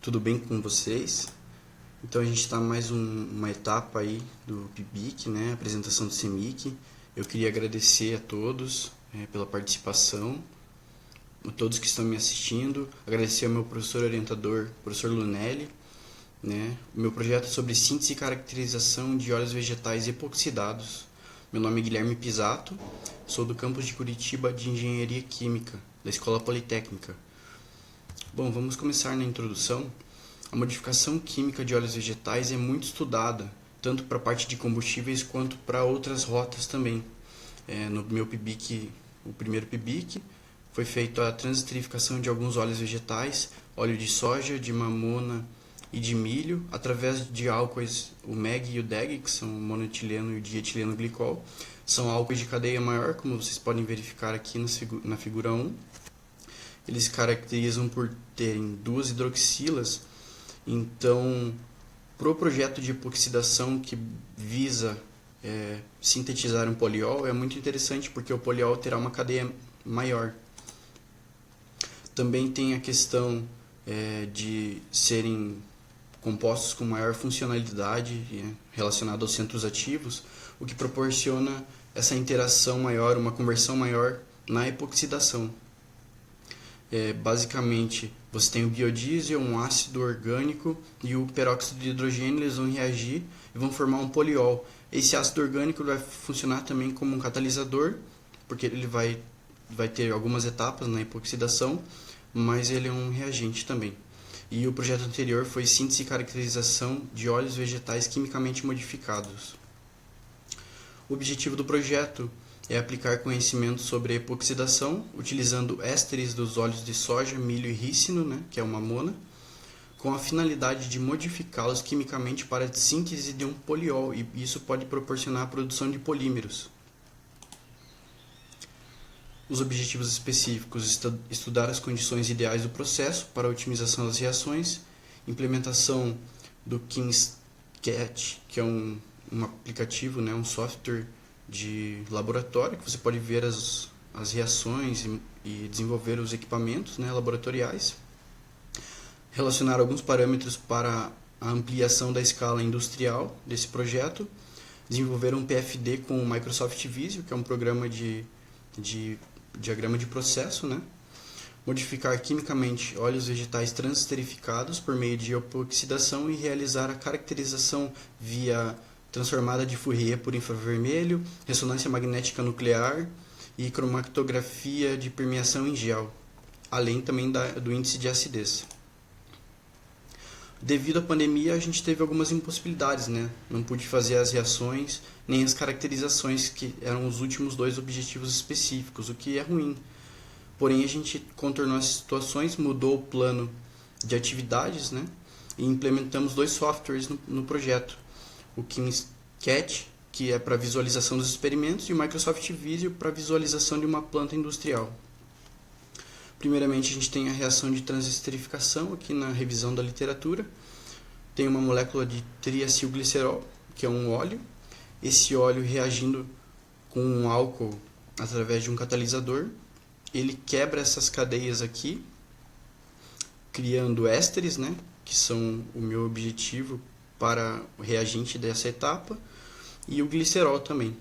tudo bem com vocês? Então a gente está mais uma etapa aí do PIBIC, né? Apresentação do CEMIC. Eu queria agradecer a todos pela participação, a todos que estão me assistindo, agradecer ao meu professor orientador, professor Lunelli, né? O meu projeto é sobre síntese e caracterização de óleos vegetais epoxidados. Meu nome é Guilherme Pisato, sou do campus de Curitiba de Engenharia Química, da Escola Politécnica. Bom, vamos começar na introdução. A modificação química de óleos vegetais é muito estudada, tanto para a parte de combustíveis quanto para outras rotas também. No meu PIBIC, o primeiro PIBIC, foi feita a transesterificação de alguns óleos vegetais, óleo de soja, de mamona e de milho, através de álcoois, o MEG e o DEG, que são o monoetileno e o dietileno glicol. São álcoois de cadeia maior, como vocês podem verificar aqui na figura 1. Eles caracterizam por terem duas hidroxilas. Então, para o projeto de epoxidação que visa sintetizar um poliol, é muito interessante porque o poliol terá uma cadeia maior. Também tem a questão de serem compostos com maior funcionalidade relacionada aos centros ativos, o que proporciona essa interação maior, uma conversão maior na epoxidação. Basicamente, você tem o biodiesel, um ácido orgânico e o peróxido de hidrogênio, eles vão reagir e vão formar um poliol. Esse ácido orgânico vai funcionar também como um catalisador, porque ele vai ter algumas etapas na epoxidação, mas ele é um reagente também. E o projeto anterior foi síntese e caracterização de óleos vegetais quimicamente modificados. O objetivo do projeto é aplicar conhecimento sobre a epoxidação, utilizando ésteres dos óleos de soja, milho e rícino, né, que é uma mamona, com a finalidade de modificá-los quimicamente para a síntese de um poliol, e isso pode proporcionar a produção de polímeros. Os objetivos específicos: estudar as condições ideais do processo para a otimização das reações, implementação do KimSCAT, que é um aplicativo, né, um software de laboratório, que você pode ver as reações e desenvolver os equipamentos, né, laboratoriais. Relacionar alguns parâmetros para a ampliação da escala industrial desse projeto. Desenvolver um PFD com o Microsoft Visio, que é um programa de diagrama de processo, né? Modificar quimicamente óleos vegetais transesterificados por meio de epoxidação e realizar a caracterização via transformada de Fourier por infravermelho, ressonância magnética nuclear e cromatografia de permeação em gel, além também do índice de acidez. Devido à pandemia, a gente teve algumas impossibilidades, né? Não pude fazer as reações nem as caracterizações, que eram os últimos dois objetivos específicos, o que é ruim. Porém, a gente contornou as situações, mudou o plano de atividades, né? E implementamos dois softwares no projeto. O KimSCAT, que é para visualização dos experimentos, e o Microsoft Visio para visualização de uma planta industrial. Primeiramente, a gente tem a reação de transesterificação aqui na revisão da literatura. Tem uma molécula de triacilglicerol, que é um óleo. Esse óleo, reagindo com um álcool através de um catalisador, ele quebra essas cadeias aqui, criando ésteres, né, que são o meu objetivo para o reagente dessa etapa, e o glicerol também.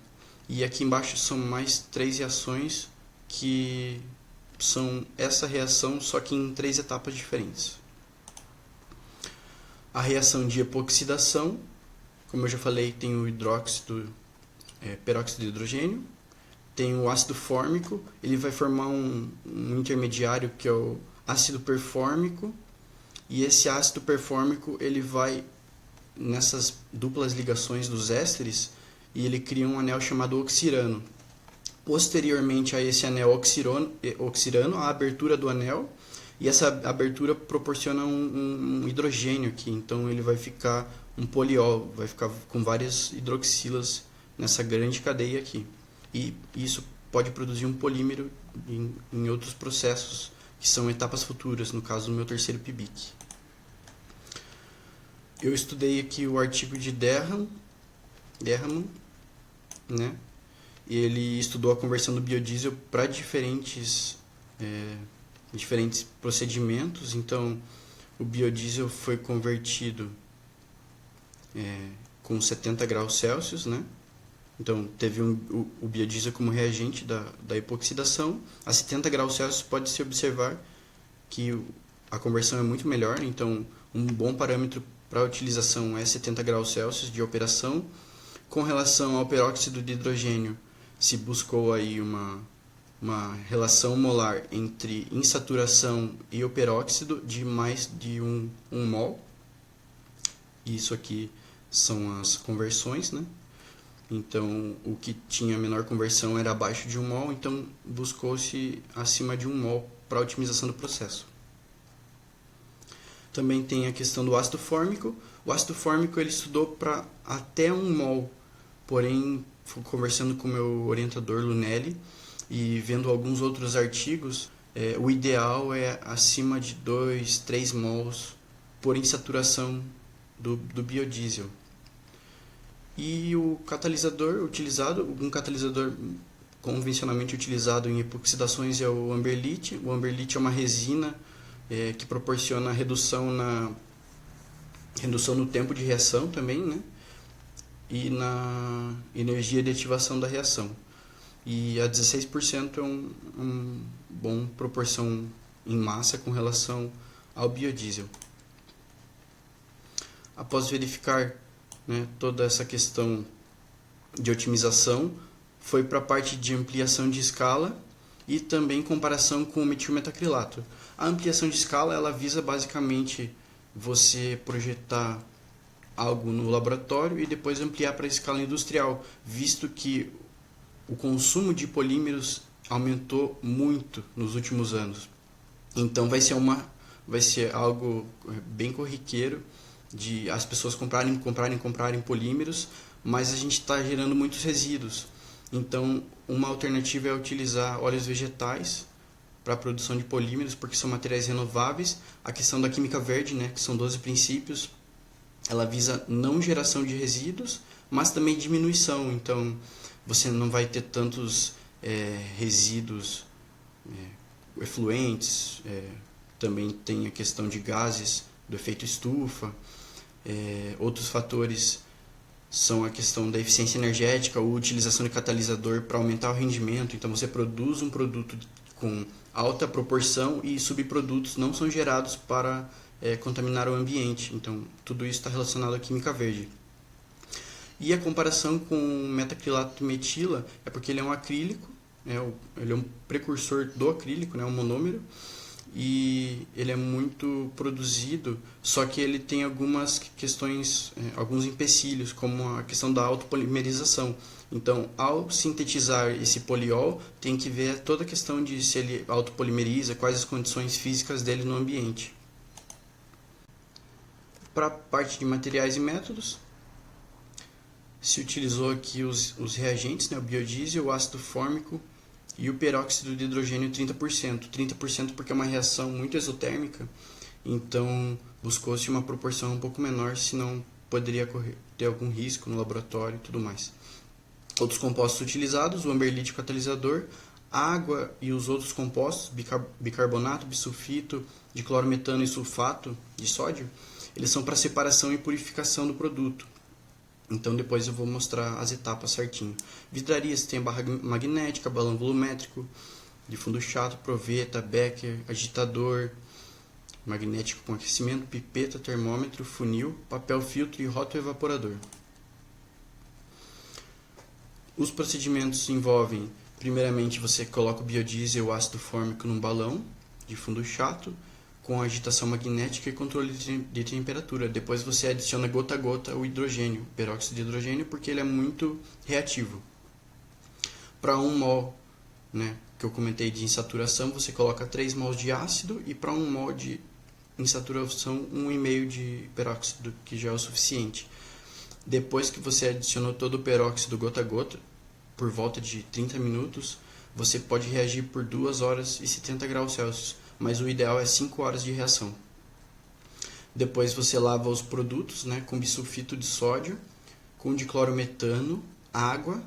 E aqui embaixo são mais três reações que são essa reação, só que em três etapas diferentes. A reação de epoxidação, como eu já falei, tem o peróxido de hidrogênio, tem o ácido fórmico, ele vai formar um intermediário que é o ácido perfórmico, e esse ácido perfórmico ele vai nessas duplas ligações dos ésteres e ele cria um anel chamado oxirano. Posteriormente a esse anel oxirano, a abertura do anel, e essa abertura proporciona um hidrogênio aqui, então ele vai ficar um poliol, vai ficar com várias hidroxilas nessa grande cadeia aqui. E isso pode produzir um polímero em outros processos, que são etapas futuras, no caso do meu terceiro PIBIC. Eu estudei aqui o artigo de Derham, né? Ele estudou a conversão do biodiesel para diferentes procedimentos. Então, o biodiesel foi convertido com 70 graus Celsius, né? Então, teve o biodiesel como reagente da epoxidação. A 70 graus Celsius pode-se observar que a conversão é muito melhor. Então, um bom parâmetro para a utilização é 70 graus Celsius de operação. Com relação ao peróxido de hidrogênio, se buscou aí uma relação molar entre insaturação e o peróxido de mais de 1 mol. Isso aqui são as conversões, né? Então, o que tinha menor conversão era abaixo de 1 mol, então buscou-se acima de 1 mol para a otimização do processo. Também tem a questão do ácido fórmico. O ácido fórmico ele estudou para até 1 mol, porém, conversando com o meu orientador Lunelli e vendo alguns outros artigos, o ideal é acima de 2, 3 mols por insaturação do biodiesel. E o catalisador utilizado, um catalisador convencionalmente utilizado em epoxidações é o Amberlite. O Amberlite é uma resina que proporciona redução no tempo de reação também, né? E na energia de ativação da reação. E a 16% é uma boa proporção em massa com relação ao biodiesel. Após verificar, né, toda essa questão de otimização, foi para a parte de ampliação de escala e também comparação com o metilmetacrilato. A ampliação de escala ela visa basicamente você projetar algo no laboratório e depois ampliar para a escala industrial, visto que o consumo de polímeros aumentou muito nos últimos anos. Então vai ser algo bem corriqueiro de as pessoas comprarem polímeros, mas a gente está gerando muitos resíduos. Então, uma alternativa é utilizar óleos vegetais para a produção de polímeros, porque são materiais renováveis. A questão da química verde, né, que são 12 princípios, ela visa não geração de resíduos, mas também diminuição. Então, você não vai ter tantos resíduos efluentes. Também tem a questão de gases do efeito estufa. Outros fatores são a questão da eficiência energética ou utilização de catalisador para aumentar o rendimento. Então você produz um produto com alta proporção e subprodutos não são gerados para contaminar o ambiente. Então tudo isso está relacionado à química verde. E a comparação com o metacrilato metila é porque ele é um acrílico, ele é um precursor do acrílico, né, um monômero, e ele é muito produzido, só que ele tem algumas questões, alguns empecilhos, como a questão da autopolimerização. Então, ao sintetizar esse poliol, tem que ver toda a questão de se ele autopolimeriza, quais as condições físicas dele no ambiente. Para a parte de materiais e métodos, se utilizou aqui os reagentes, né, o biodiesel, o ácido fórmico e o peróxido de hidrogênio 30%. 30% porque é uma reação muito exotérmica, então buscou-se uma proporção um pouco menor, senão poderia ter algum risco no laboratório e tudo mais. Outros compostos utilizados, o amberlite catalisador, água e os outros compostos, bicarbonato, bisulfito, diclorometano e sulfato de sódio, eles são para separação e purificação do produto. Então depois eu vou mostrar as etapas certinho. Vidrarias tem a barra magnética, balão volumétrico, de fundo chato, proveta, becker, agitador, magnético com aquecimento, pipeta, termômetro, funil, papel filtro e rotoevaporador. Os procedimentos envolvem, primeiramente você coloca o biodiesel ou ácido fórmico num balão de fundo chato, com agitação magnética e controle de temperatura. Depois você adiciona gota a gota o hidrogênio, peróxido de hidrogênio, porque ele é muito reativo. Para 1 mol, né, que eu comentei de insaturação, você coloca 3 mols de ácido, e para 1 mol de insaturação, 1,5 de peróxido, que já é o suficiente. Depois que você adicionou todo o peróxido gota a gota, por volta de 30 minutos, você pode reagir por 2 horas e 70 graus Celsius. Mas o ideal é 5 horas de reação. Depois você lava os produtos, né, com bisulfito de sódio, com diclorometano, água,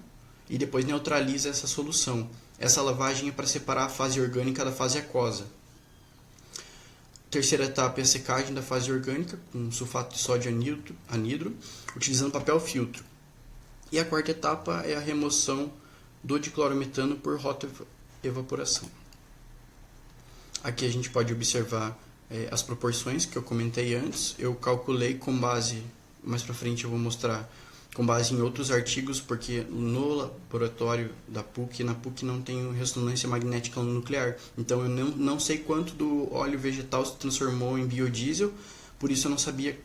e depois neutraliza essa solução. Essa lavagem é para separar a fase orgânica da fase aquosa. terceira etapa é a secagem da fase orgânica com sulfato de sódio anidro, utilizando papel filtro. E a quarta etapa é a remoção do diclorometano por rotoevaporação. Aqui a gente pode observar as proporções que eu comentei antes. Eu calculei com base, mais para frente eu vou mostrar, com base em outros artigos, porque no laboratório da PUC, na PUC não tem ressonância magnética nuclear. Então eu não sei quanto do óleo vegetal se transformou em biodiesel, por isso eu não sabia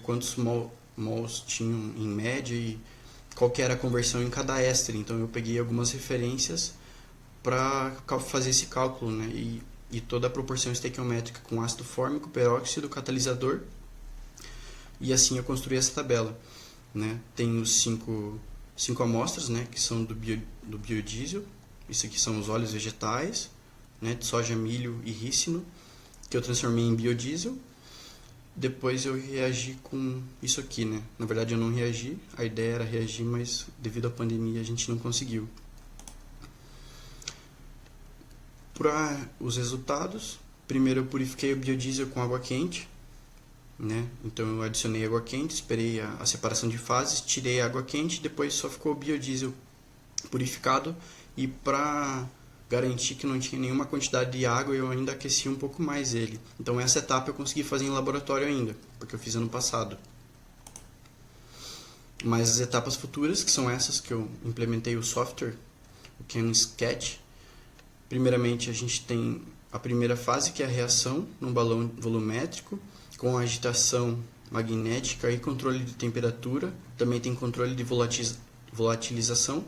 quantos mols tinham em média e qual que era a conversão em cada éster. Então eu peguei algumas referências para fazer esse cálculo, né? E toda a proporção estequiométrica com ácido fórmico, peróxido, catalisador, e assim eu construí essa tabela. Né? Tem os cinco amostras, né, que são do biodiesel. Isso aqui são os óleos vegetais, né, de soja, milho e rícino, que eu transformei em biodiesel. Depois eu reagi com isso aqui, né? Na verdade eu não reagi, a ideia era reagir, mas devido à pandemia a gente não conseguiu. Para os resultados, primeiro eu purifiquei o biodiesel com água quente, né? Então eu adicionei água quente, esperei a separação de fases, tirei a água quente, depois só ficou o biodiesel purificado, e para garantir que não tinha nenhuma quantidade de água, eu ainda aqueci um pouco mais ele. Então essa etapa eu consegui fazer em laboratório ainda, porque eu fiz ano passado. Mas as etapas futuras, que são essas que eu implementei o software, o ChemSketch. Primeiramente a gente tem a primeira fase, que é a reação num balão volumétrico, com agitação magnética e controle de temperatura. Também tem controle de volatilização.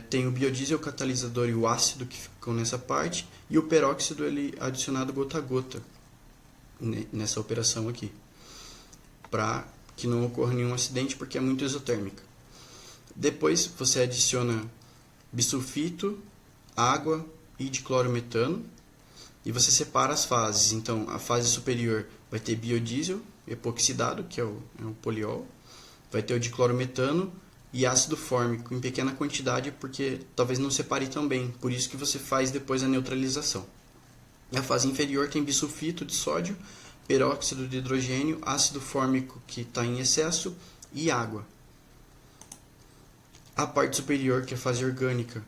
Tem o biodiesel, o catalisador e o ácido que ficam nessa parte, e o peróxido ele adicionado gota a gota nessa operação aqui, para que não ocorra nenhum acidente, porque é muito exotérmica. Depois você adiciona bisulfito, água e diclorometano, e você separa as fases. Então a fase superior vai ter biodiesel epoxidado, que é o poliol, vai ter o diclorometano e ácido fórmico em pequena quantidade, porque talvez não separe tão bem, por isso que você faz depois a neutralização. Na fase inferior tem bisulfito de sódio, peróxido de hidrogênio, ácido fórmico que está em excesso e água. A parte superior, que é a fase orgânica,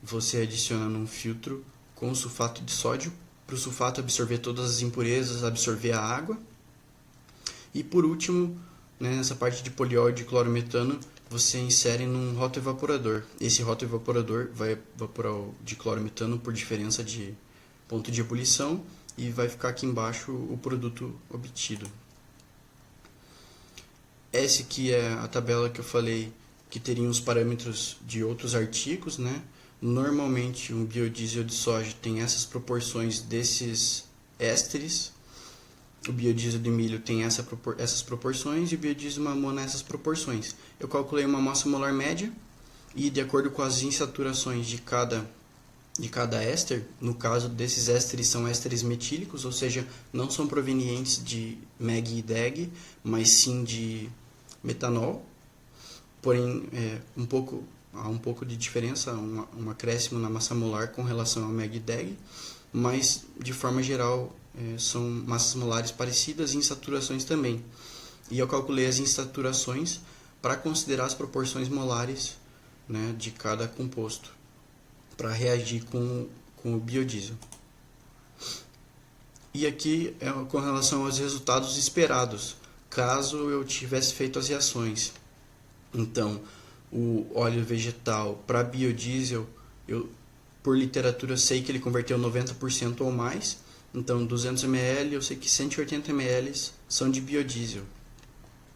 você adiciona num filtro com sulfato de sódio, para o sulfato absorver todas as impurezas, absorver a água. E por último, né, nessa parte de poliol e de clorometano, você insere num rotoevaporador. Esse rotoevaporador vai evaporar o diclorometano por diferença de ponto de ebulição e vai ficar aqui embaixo o produto obtido. Essa aqui é a tabela que eu falei que teria os parâmetros de outros artigos, né? Normalmente um biodiesel de soja tem essas proporções desses ésteres, o biodiesel de milho tem essas proporções e o biodiesel mamona essas proporções. Eu calculei uma massa molar média e, de acordo com as insaturações de cada éster, no caso desses ésteres são ésteres metílicos, ou seja, não são provenientes de MEG e DEG, mas sim de metanol. Porém, há um pouco de diferença, um acréscimo na massa molar com relação ao MEG e DEG, mas de forma geral são massas molares parecidas e insaturações também. E eu calculei as insaturações para considerar as proporções molares, né, de cada composto, para reagir com o biodiesel. E aqui é com relação aos resultados esperados, caso eu tivesse feito as reações. Então, o óleo vegetal para biodiesel, eu por literatura sei que ele converteu 90% ou mais. Então 200 ml eu sei que 180 ml são de biodiesel,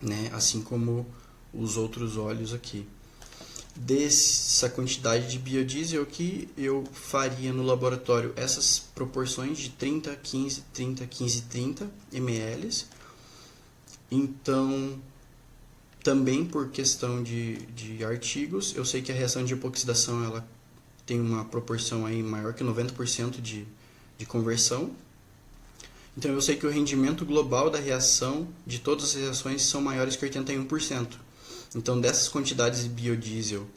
né? Assim como os outros óleos aqui. Dessa quantidade de biodiesel aqui, eu faria no laboratório essas proporções de 30, 15, 30, 15, 30 ml. Então, também por questão de artigos, eu sei que a reação de epoxidação ela tem uma proporção aí maior que 90% de conversão. Então eu sei que o rendimento global da reação, de todas as reações, são maiores que 81%. Então dessas quantidades de biodiesel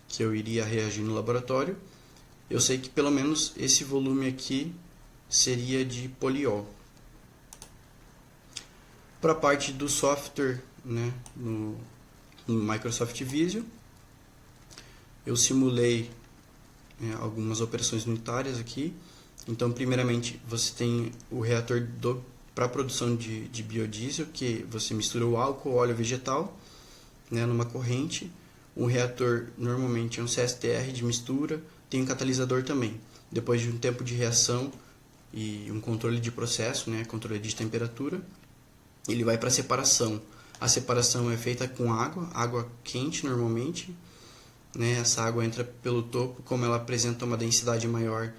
que eu iria reagir no laboratório, eu sei que pelo menos esse volume aqui seria de poliol. Para a parte do software, né, no Microsoft Visio, eu simulei algumas operações unitárias aqui. Então, primeiramente, você tem o reator para a produção de biodiesel, que você mistura o álcool, óleo vegetal, né, numa corrente. O reator normalmente é um CSTR de mistura, tem um catalisador também. Depois de um tempo de reação e um controle de processo, né, controle de temperatura, ele vai para a separação. A separação é feita com água quente normalmente, né? Essa água entra pelo topo, como ela apresenta uma densidade maior,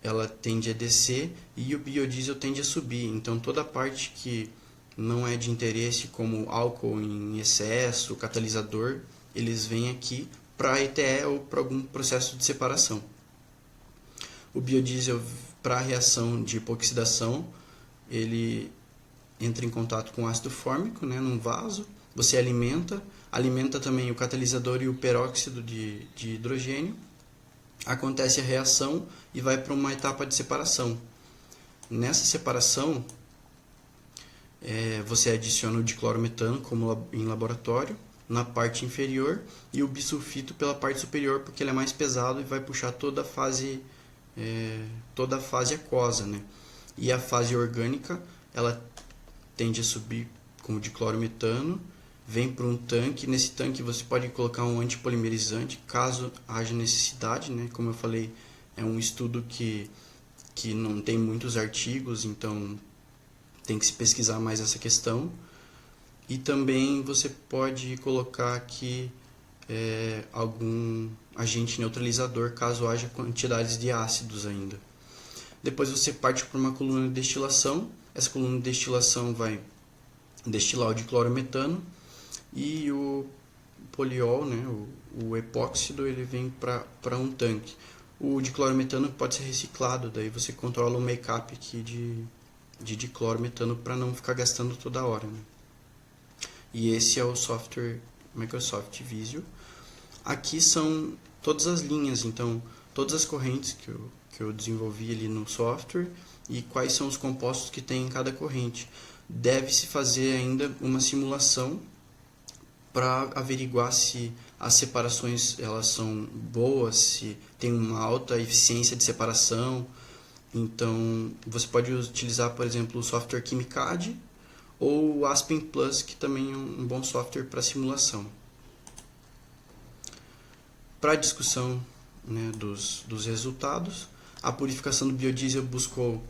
ela tende a descer e o biodiesel tende a subir. Então toda a parte que não é de interesse, como álcool em excesso, catalisador, eles vêm aqui para ETE ou para algum processo de separação. O biodiesel, para a reação de hipoxidação, ele entra em contato com ácido fórmico, né, num vaso, você alimenta também o catalisador e o peróxido de hidrogênio, acontece a reação e vai para uma etapa de separação. Nessa separação, você adiciona o diclorometano, como em laboratório, na parte inferior, e o bisulfito pela parte superior, porque ele é mais pesado e vai puxar toda a fase aquosa, né? E a fase orgânica, ela tende a subir com o diclorometano, vem para um tanque. Nesse tanque você pode colocar um antipolimerizante, caso haja necessidade, né? Como eu falei, é um estudo que não tem muitos artigos, então tem que se pesquisar mais essa questão. E também você pode colocar aqui algum agente neutralizador, caso haja quantidades de ácidos ainda. Depois você parte para uma coluna de destilação. Essa coluna de destilação vai destilar o diclorometano e o poliol, né, o epóxido, ele vem para um tanque. O diclorometano pode ser reciclado, daí você controla o make-up aqui de diclorometano para não ficar gastando toda hora, né? E esse é o software Microsoft Visio. Aqui são todas as linhas, então todas as correntes que eu desenvolvi ali no software e quais são os compostos que tem em cada corrente. Deve-se fazer ainda uma simulação para averiguar se as separações elas são boas, se tem uma alta eficiência de separação. Então você pode utilizar, por exemplo, o software Quimicad ou o Aspen Plus, que também é um bom software para simulação. Para a discussão, né, dos resultados, a purificação do biodiesel buscou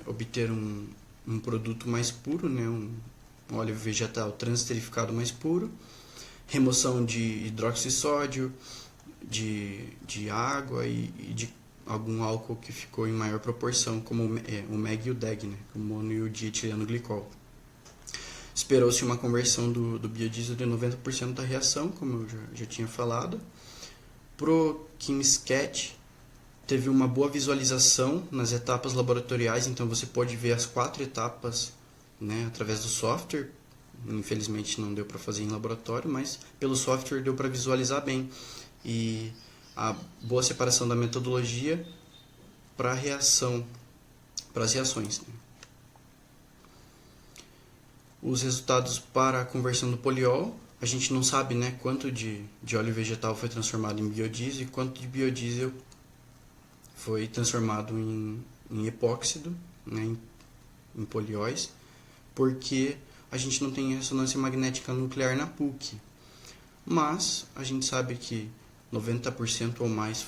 obter um produto mais puro, né, um óleo vegetal transesterificado mais puro, remoção de hidróxido de sódio, de água e de algum álcool que ficou em maior proporção, como o MEG e o DEG, né, o mono e o dietileno glicol. Esperou-se uma conversão do biodiesel de 90% da reação, como eu já tinha falado. Pro Quimscat teve uma boa visualização nas etapas laboratoriais, então você pode ver as 4 etapas, né, através do software. Infelizmente não deu para fazer em laboratório, mas pelo software deu para visualizar bem. E a boa separação da metodologia para as reações, né? Os resultados para a conversão do poliol, a gente não sabe, né, quanto de óleo vegetal foi transformado em biodiesel e quanto de biodiesel foi transformado em epóxido, né, em polióis, porque a gente não tem ressonância magnética nuclear na PUC. Mas a gente sabe que 90% ou mais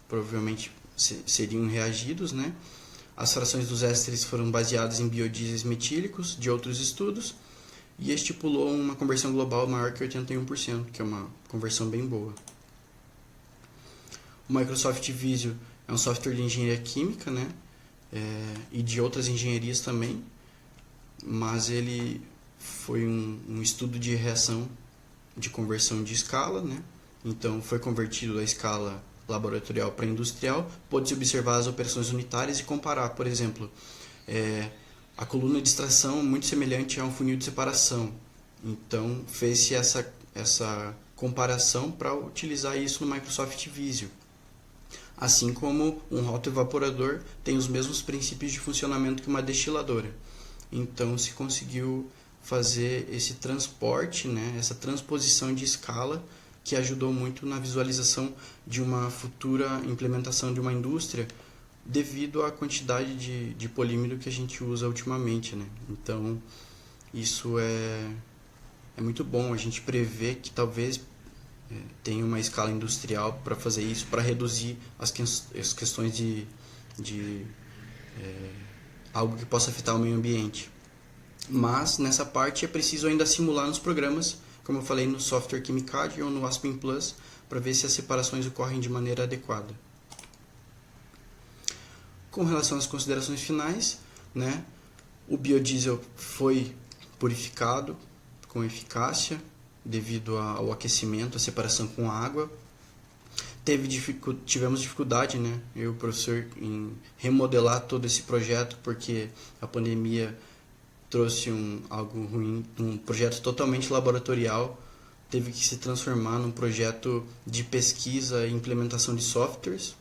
provavelmente seriam reagidos, né? As frações dos ésteres foram baseadas em biodiesels metílicos de outros estudos e estipulou uma conversão global maior que 81%, que é uma conversão bem boa. O Microsoft Visio é um software de engenharia química, né? E de outras engenharias também, mas ele foi um estudo de reação de conversão de escala, né? Então foi convertido da escala laboratorial para industrial. Pode-se observar as operações unitárias e comparar, por exemplo, a coluna de extração muito semelhante a um funil de separação. Então fez-se essa comparação para utilizar isso no Microsoft Visio. Assim como um roto-evaporador tem os mesmos princípios de funcionamento que uma destiladora. então se conseguiu fazer esse transporte, né, essa transposição de escala que ajudou muito na visualização de uma futura implementação de uma indústria devido à quantidade de polímero que a gente usa ultimamente, né? Então, isso é muito bom. A gente prevê que talvez tenha uma escala industrial para fazer isso, para reduzir as questões de algo que possa afetar o meio ambiente. Mas, nessa parte, é preciso ainda simular nos programas, como eu falei, no software Quimicad ou no Aspen Plus, para ver se as separações ocorrem de maneira adequada. Com relação às considerações finais, né, o biodiesel foi purificado com eficácia devido ao aquecimento, à separação com a água. Tivemos dificuldade, né, eu e o professor, em remodelar todo esse projeto, porque a pandemia trouxe algo ruim, um projeto totalmente laboratorial, teve que se transformar num projeto de pesquisa e implementação de softwares,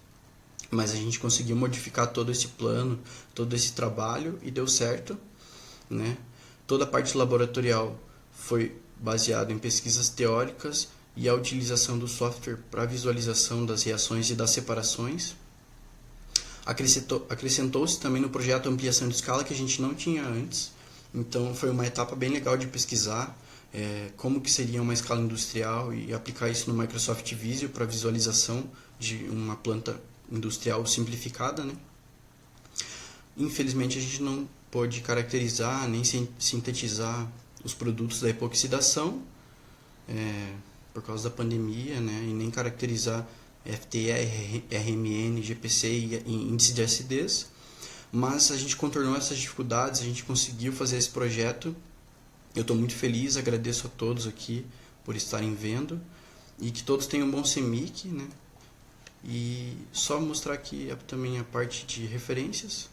mas a gente conseguiu modificar todo esse plano, todo esse trabalho e deu certo, né? Toda a parte laboratorial foi baseada em pesquisas teóricas e a utilização do software para visualização das reações e das separações. Acrescentou-se também no projeto a ampliação de escala que a gente não tinha antes, então foi uma etapa bem legal de pesquisar como que seria uma escala industrial e aplicar isso no Microsoft Visio para visualização de uma planta industrial simplificada, né? Infelizmente a gente não pôde caracterizar nem sintetizar os produtos da epoxidação por causa da pandemia, né? E nem caracterizar FTE, RMN, GPC e índice de acidez, mas a gente contornou essas dificuldades, a gente conseguiu fazer esse projeto. Eu estou muito feliz, agradeço a todos aqui por estarem vendo e que todos tenham um bom CEMIC, né? E só mostrar aqui também a parte de referências,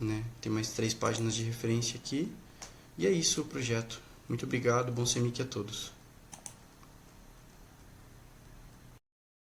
né? Tem mais 3 páginas de referência aqui. E é isso o projeto. Muito obrigado, bom CEMIC a todos.